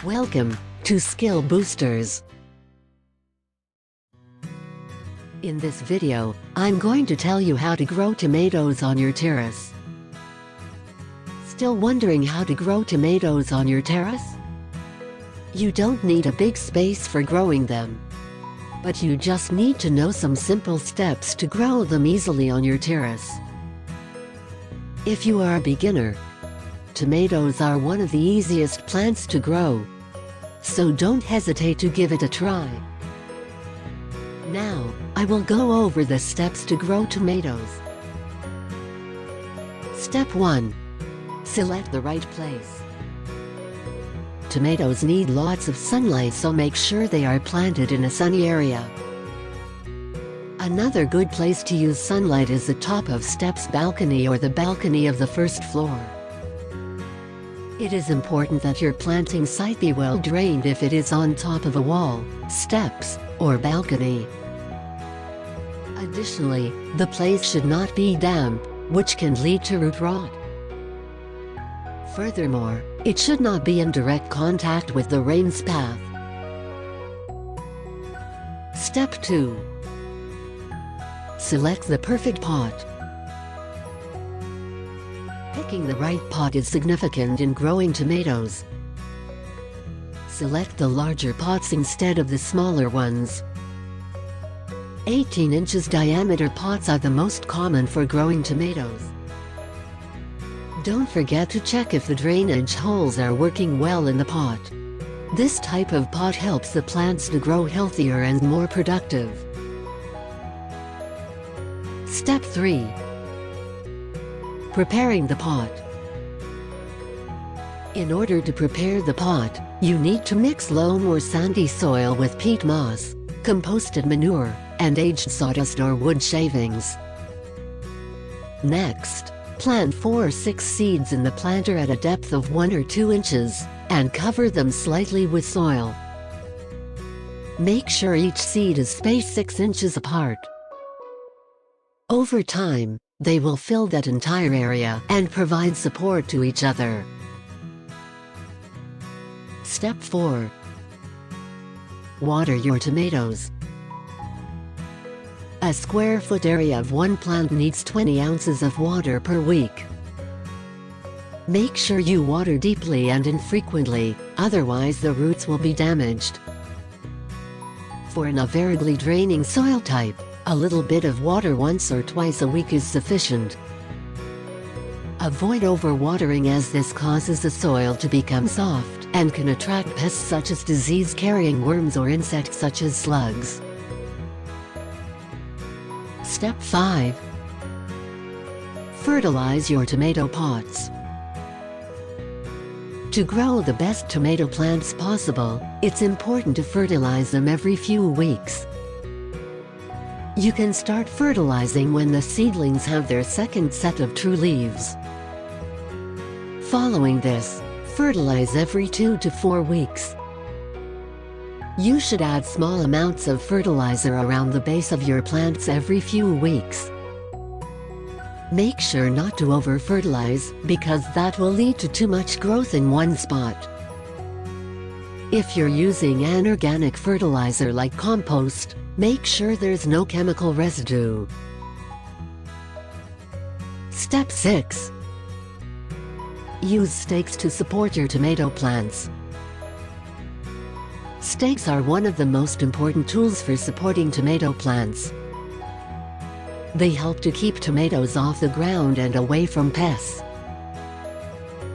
Welcome to Skill Boosters. In this video, I'm going to tell you how to grow tomatoes on your terrace. Still wondering how to grow tomatoes on your terrace? You don't need a big space for growing them, but you just need to know some simple steps to grow them easily on your terrace. If you are a beginner, tomatoes are one of the easiest plants to grow, so don't hesitate to give it a try. Now, I will go over the steps to grow tomatoes. Step 1. Select the right place. Tomatoes need lots of sunlight, so make sure they are planted in a sunny area. Another good place to use sunlight is the top of steps balcony or the balcony of the first floor. It is important that your planting site be well drained if it is on top of a wall, steps, or balcony. Additionally, the place should not be damp, which can lead to root rot. Furthermore, it should not be in direct contact with the rain's path. Step 2. Select the perfect pot. Picking the right pot is significant in growing tomatoes. Select the larger pots instead of the smaller ones. 18 inches diameter pots are the most common for growing tomatoes. Don't forget to check if the drainage holes are working well in the pot. This type of pot helps the plants to grow healthier and more productive. Step 3. Preparing the pot. In order to prepare the pot, you need to mix loam or sandy soil with peat moss, composted manure, and aged sawdust or wood shavings. Next, plant 4 or 6 seeds in the planter at a depth of 1 or 2 inches, and cover them slightly with soil. Make sure each seed is spaced 6 inches apart. Over time, they will fill that entire area and provide support to each other. Step 4. Water your tomatoes. A square foot area of one plant needs 20 ounces of water per week. Make sure you water deeply and infrequently, otherwise the roots will be damaged. For an invariably draining soil type, a little bit of water once or twice a week is sufficient. Avoid overwatering, as this causes the soil to become soft and can attract pests such as disease-carrying worms or insects such as slugs. Step 5. Fertilize your tomato pots. To grow the best tomato plants possible, it's important to fertilize them every few weeks. You can start fertilizing when the seedlings have their second set of true leaves. Following this, fertilize every 2 to 4 weeks. You should add small amounts of fertilizer around the base of your plants every few weeks. Make sure not to over-fertilize, because that will lead to too much growth in one spot. If you're using an organic fertilizer like compost, make sure there's no chemical residue. Step 6. Use stakes to support your tomato plants. Stakes are one of the most important tools for supporting tomato plants. They help to keep tomatoes off the ground and away from pests.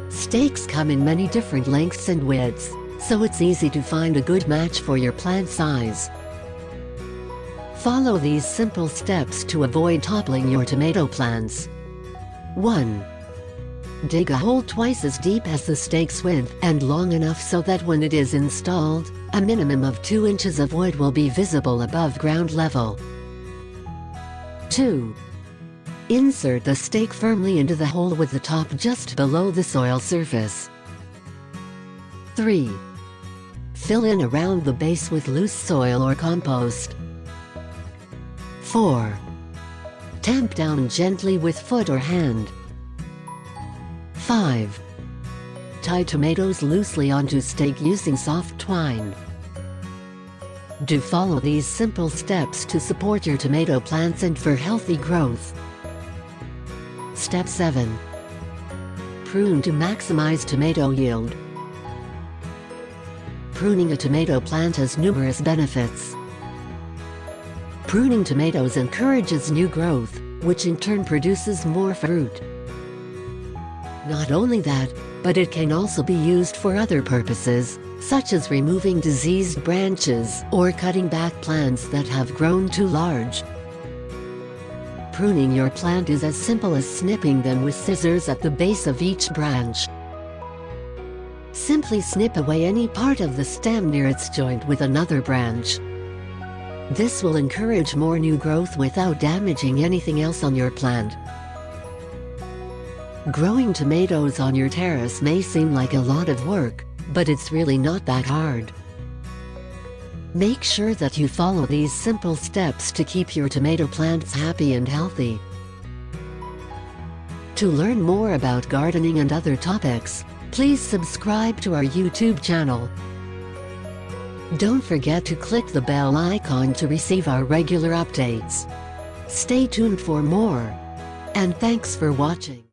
Stakes come in many different lengths and widths, so it's easy to find a good match for your plant size. Follow these simple steps to avoid toppling your tomato plants. 1. Dig a hole twice as deep as the stake's width and long enough so that when it is installed, a minimum of 2 inches of wood will be visible above ground level. 2. Insert the stake firmly into the hole with the top just below the soil surface. 3. Fill in around the base with loose soil or compost. 4. Tamp down gently with foot or hand. 5. tie tomatoes loosely onto stake using soft twine. Do follow these simple steps to support your tomato plants and for healthy growth. Step 7. Prune to maximize tomato yield. Pruning a tomato plant has numerous benefits. Pruning tomatoes encourages new growth, which in turn produces more fruit. Not only that, but it can also be used for other purposes, such as removing diseased branches or cutting back plants that have grown too large. Pruning your plant is as simple as snipping them with scissors at the base of each branch. Simply snip away any part of the stem near its joint with another branch. This will encourage more new growth without damaging anything else on your plant. Growing tomatoes on your terrace may seem like a lot of work, but it's really not that hard. Make sure that you follow these simple steps to keep your tomato plants happy and healthy. To learn more about gardening and other topics, please subscribe to our YouTube channel. Don't forget to click the bell icon to receive our regular updates. Stay tuned for more. And thanks for watching.